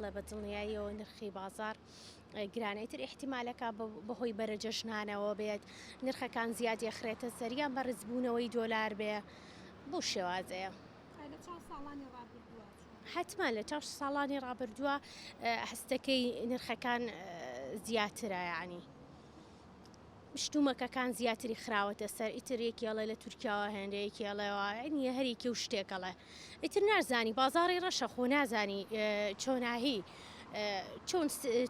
بڵێ بە دڵنیاییەوە نرخی بازار گرانەیتر احتیمالەکە بەهۆی بەرەجە ژنانەوە بێت نرخەکان زیادی خرێتە سەریان بە ڕزبوونەوەی دۆلار بێ بۆ شێوازەیە. حتما لە 4 ساڵانی ڕابردووە هەستەکەی نرخەکان زیاترە یعنی شتومەکەکان زیاتری خراوەتە سەر ئیتر یەکێڵێ لە تورکیاوە هێندەیەکێڵەوە نیە هەریکە و شتێکەڵێ ئیتر نازانی بازاری ڕەشە خۆ نازانی چۆناهی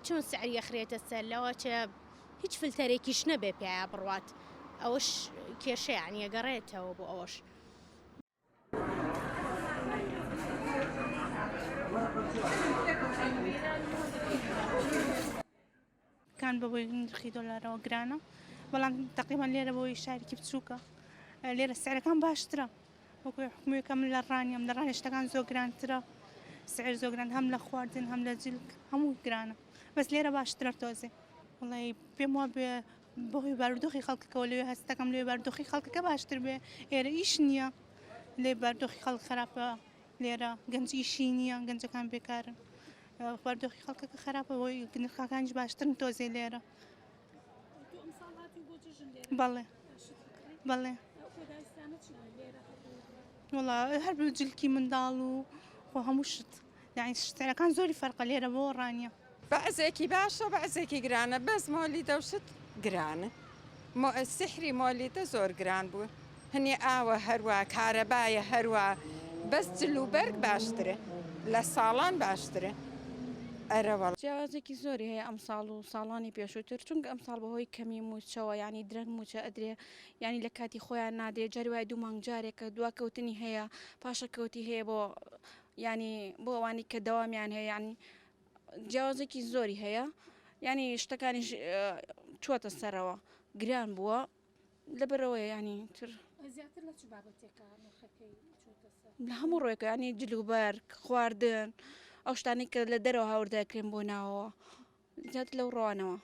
چۆن سعریە خرێتە سەر لەوە چە هیچ فلتەرێکیش نەبێ پیاە بڕوات ئەوەش کێشەیە نیەگەڕێتەوە بۆ ئەوەش. کان بەبووی نرخی دۆلارەوە گرانە بەڵام تقریبان لێرە بۆی شارێکی بچووکە لێرە سعرەکان باشترە وەکوی حکوومیەکەم لە ڕانیم لە ڕانی شتەکان زۆر گرانترە سعر زۆر گران هەم لە خواردن هەم لە جلک هەموو گرانە بەس لێرە باشترە تۆزێ وڵی پێم وە بێ بەهۆی بارودۆخی خەڵکەکەەوە لێ هەستەکەم لێ بارودۆخی خەڵکەکە باشتر بێ ئێرە ئیش نییە لێ بارودۆخی خەڵک خراپە لێرە گەنج ئیشی نییە گەنجەکان بێکارن بارودۆخی خەڵکەکە خراپە بۆی نرخەکانیش باشترن تۆزێ لێرە. بەڵێ بەڵێ وڵا هەر جلکی منداڵ و خۆ هەموو شت یعنی شتەکان زۆری فەرقە لێرە بۆ ڕانیە بەعزێکی باشە بەعزێکی گرانە بەس مۆلی دەوشت گرانە سحری مۆلیتە زۆر گران بوو هەنێ ئاوە هەروە کارەبایە هەروە بەس جل و بەرگ باشترە لە ساڵان باشترە. جیاوازێکی زۆری هەیە ئەم ساڵ و ساڵانی پێشووتر چونکە ئەم ساڵ بەهۆی کەمی موچەوە ینی درەنگ موچە ئەدرێ ینی لە کاتی خۆیان نادرێت جاری وای دوو مانگ جارێکە دواکەوتنی هەیە پاشەکەوتی هەیە بۆ ینی بۆ ئەوانی کە دەوامیان هەیە ینی جیاوازێکی زۆری هەیە ینی شتەکانیش چووەتە سەرەوە گران بووە لەبەرەوەی ینی تر لە هەموو ڕۆیەکە ینی جل و بەرگ خواردن ئەو شتانی کە لە دەرەوە هاوردەکرێن بۆ ناوەوە زیات لەو ڕوانەوە.